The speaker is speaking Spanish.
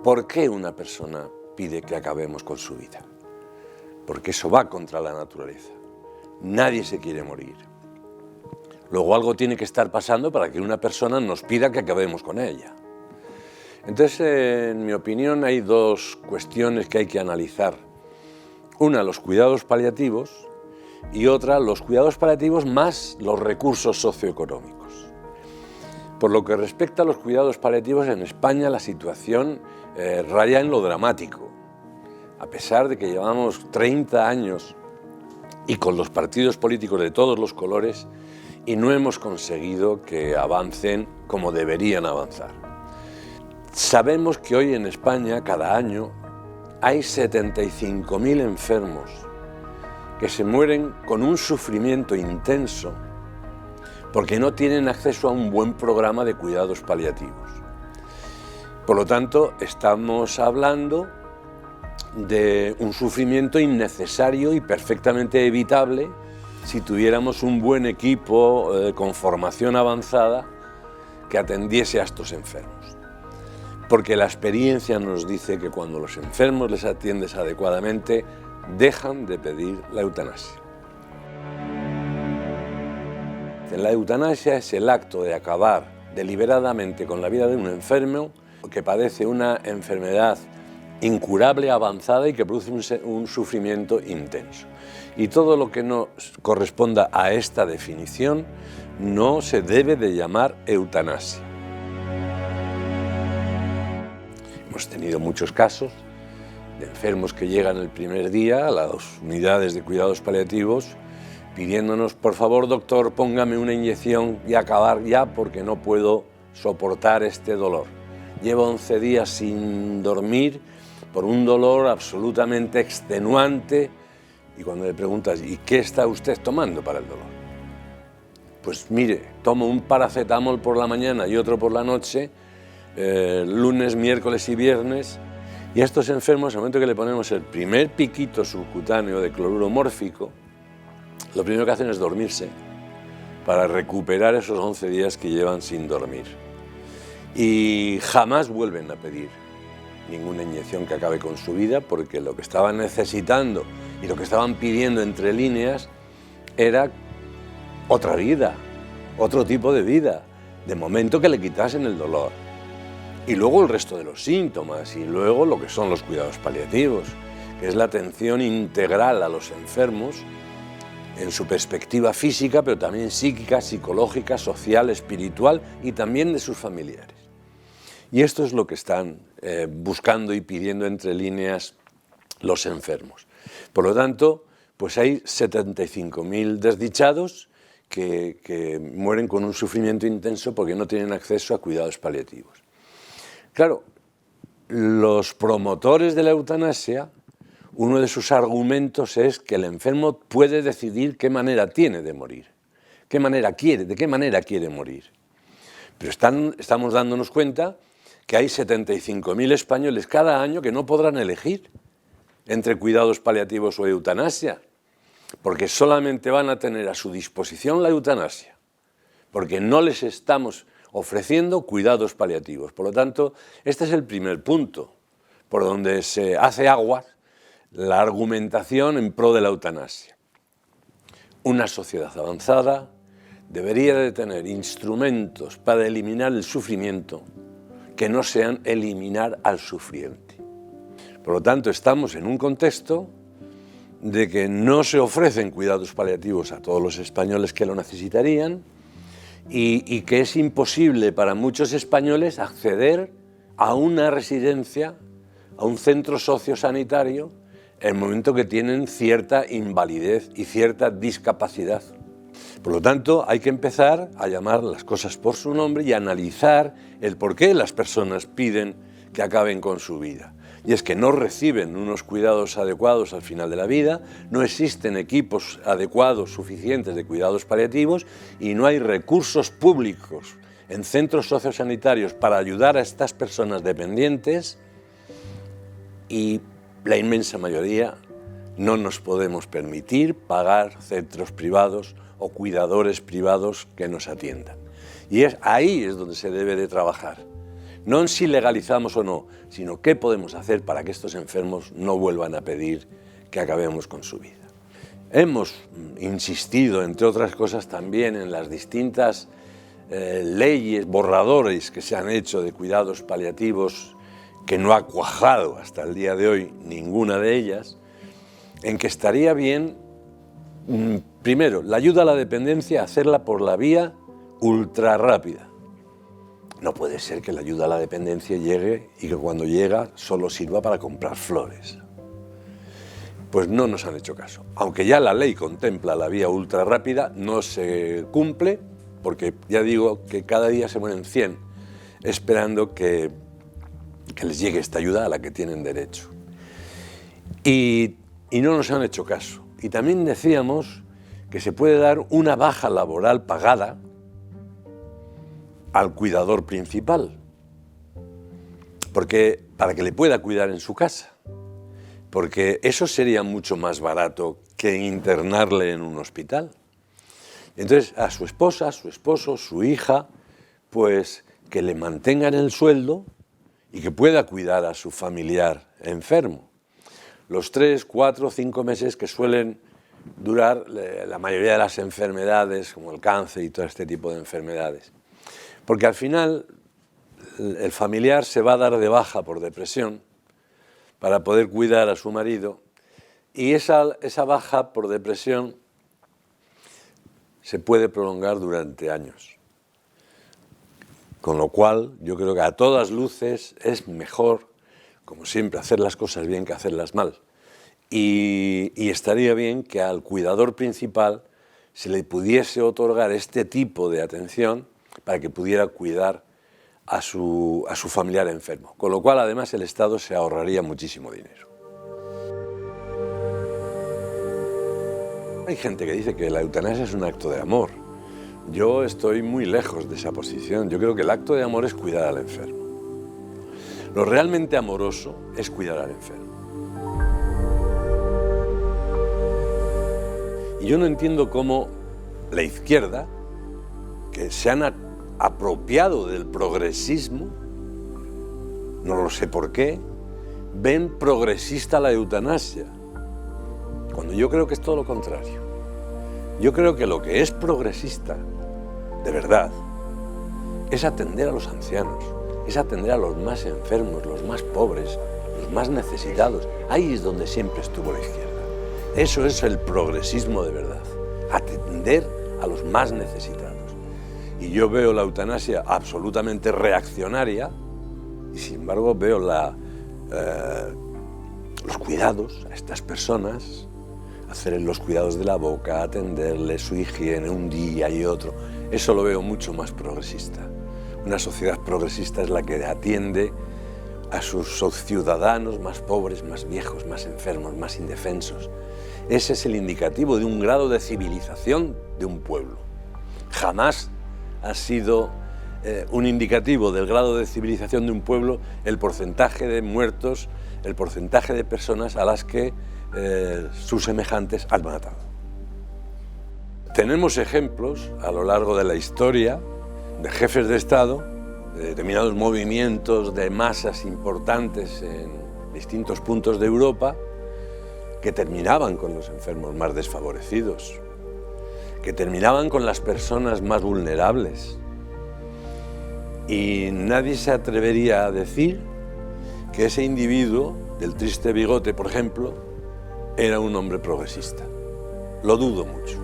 ¿Por qué una persona pide que acabemos con su vida? Porque eso va contra la naturaleza. Nadie se quiere morir. Luego algo tiene que estar pasando para que una persona nos pida que acabemos con ella. Entonces, en mi opinión, hay dos cuestiones que hay que analizar. Una, los cuidados paliativos, y otra, los cuidados paliativos más los recursos socioeconómicos. Por lo que respecta a los cuidados paliativos, en España la situación raya en lo dramático. A pesar de que llevamos 30 años y con los partidos políticos de todos los colores, y no hemos conseguido que avancen como deberían avanzar. Sabemos que hoy en España, cada año, hay 75.000 enfermos que se mueren con un sufrimiento intenso porque no tienen acceso a un buen programa de cuidados paliativos. Por lo tanto, estamos hablando de un sufrimiento innecesario y perfectamente evitable si tuviéramos un buen equipo con formación avanzada que atendiese a estos enfermos. Porque la experiencia nos dice que cuando los enfermos les atiendes adecuadamente, dejan de pedir la eutanasia. La eutanasia es el acto de acabar deliberadamente con la vida de un enfermo que padece una enfermedad incurable, avanzada y que produce un sufrimiento intenso. Y todo lo que no corresponda a esta definición no se debe de llamar eutanasia. Hemos tenido muchos casos de enfermos que llegan el primer día a las unidades de cuidados paliativos pidiéndonos, por favor, doctor, póngame una inyección y acabar ya porque no puedo soportar este dolor. Llevo 11 días sin dormir por un dolor absolutamente extenuante y cuando le preguntas, ¿y qué está usted tomando para el dolor? Pues mire, tomo un paracetamol por la mañana y otro por la noche, lunes, miércoles y viernes, y a estos enfermos, al momento que le ponemos el primer piquito subcutáneo de cloruro mórfico, lo primero que hacen es dormirse para recuperar esos 11 días que llevan sin dormir. Y jamás vuelven a pedir ninguna inyección que acabe con su vida, porque lo que estaban necesitando y lo que estaban pidiendo entre líneas era otra vida, otro tipo de vida, de momento que le quitasen el dolor. Y luego el resto de los síntomas, y luego lo que son los cuidados paliativos, que es la atención integral a los enfermos en su perspectiva física, pero también psíquica, psicológica, social, espiritual y también de sus familiares. Y esto es lo que están buscando y pidiendo entre líneas los enfermos. Por lo tanto, pues hay 75.000 desdichados que mueren con un sufrimiento intenso porque no tienen acceso a cuidados paliativos. Claro, los promotores de la eutanasia, uno de sus argumentos es que el enfermo puede decidir qué manera tiene de morir, de qué manera quiere morir. Pero estamos dándonos cuenta que hay 75.000 españoles cada año que no podrán elegir entre cuidados paliativos o eutanasia, porque solamente van a tener a su disposición la eutanasia, porque no les estamos ofreciendo cuidados paliativos. Por lo tanto, este es el primer punto por donde se hace aguas la argumentación en pro de la eutanasia. Una sociedad avanzada debería de tener instrumentos para eliminar el sufrimiento que no sean eliminar al sufriente. Por lo tanto, estamos en un contexto de que no se ofrecen cuidados paliativos a todos los españoles que lo necesitarían y que es imposible para muchos españoles acceder a una residencia, a un centro sociosanitario, en el momento que tienen cierta invalidez y cierta discapacidad. Por lo tanto, hay que empezar a llamar las cosas por su nombre y analizar el por qué las personas piden que acaben con su vida. Y es que no reciben unos cuidados adecuados al final de la vida, no existen equipos adecuados suficientes de cuidados paliativos y no hay recursos públicos en centros sociosanitarios para ayudar a estas personas dependientes y la inmensa mayoría no nos podemos permitir pagar centros privados o cuidadores privados que nos atiendan. Y ahí es donde se debe de trabajar. No en si legalizamos o no, sino qué podemos hacer para que estos enfermos no vuelvan a pedir que acabemos con su vida. Hemos insistido, entre otras cosas, también en las distintas leyes, borradores que se han hecho de cuidados paliativos, que no ha cuajado hasta el día de hoy ninguna de ellas, en que estaría bien, primero, la ayuda a la dependencia, hacerla por la vía ultra rápida. No puede ser que la ayuda a la dependencia llegue y que cuando llega solo sirva para comprar flores. Pues no nos han hecho caso. Aunque ya la ley contempla la vía ultra rápida, no se cumple, porque ya digo que cada día se mueren 100 esperando que les llegue esta ayuda a la que tienen derecho. Y no nos han hecho caso. Y también decíamos que se puede dar una baja laboral pagada al cuidador principal, porque para que le pueda cuidar en su casa, porque eso sería mucho más barato que internarle en un hospital. Entonces a su esposa, a su esposo, su hija, pues que le mantengan el sueldo y que pueda cuidar a su familiar enfermo. Los 3, 4, 5 meses que suelen durar la mayoría de las enfermedades, como el cáncer y todo este tipo de enfermedades. Porque al final el familiar se va a dar de baja por depresión para poder cuidar a su marido, y esa baja por depresión se puede prolongar durante años. Con lo cual yo creo que a todas luces es mejor, como siempre, hacer las cosas bien que hacerlas mal. Y estaría bien que al cuidador principal se le pudiese otorgar este tipo de atención para que pudiera cuidar a su familiar enfermo. Con lo cual, además, el Estado se ahorraría muchísimo dinero. Hay gente que dice que la eutanasia es un acto de amor. Yo estoy muy lejos de esa posición. Yo creo que el acto de amor es cuidar al enfermo. Lo realmente amoroso es cuidar al enfermo. Y yo no entiendo cómo la izquierda, que se han apropiado del progresismo, no lo sé por qué, ven progresista la eutanasia, cuando yo creo que es todo lo contrario. Yo creo que lo que es progresista, de verdad, es atender a los ancianos, es atender a los más enfermos, los más pobres, los más necesitados. Ahí es donde siempre estuvo la izquierda. Eso es el progresismo de verdad, atender a los más necesitados. Y yo veo la eutanasia absolutamente reaccionaria y sin embargo veo los cuidados a estas personas, hacer los cuidados de la boca, atenderles su higiene un día y otro. Eso lo veo mucho más progresista. Una sociedad progresista es la que atiende a sus ciudadanos más pobres, más viejos, más enfermos, más indefensos. Ese es el indicativo de un grado de civilización de un pueblo. Jamás ha sido un indicativo del grado de civilización de un pueblo el porcentaje de muertos, el porcentaje de personas a las que sus semejantes han matado. Tenemos ejemplos a lo largo de la historia de jefes de Estado, de determinados movimientos de masas importantes en distintos puntos de Europa, que terminaban con los enfermos más desfavorecidos, que terminaban con las personas más vulnerables. Y nadie se atrevería a decir que ese individuo, del triste bigote, por ejemplo, era un hombre progresista. Lo dudo mucho.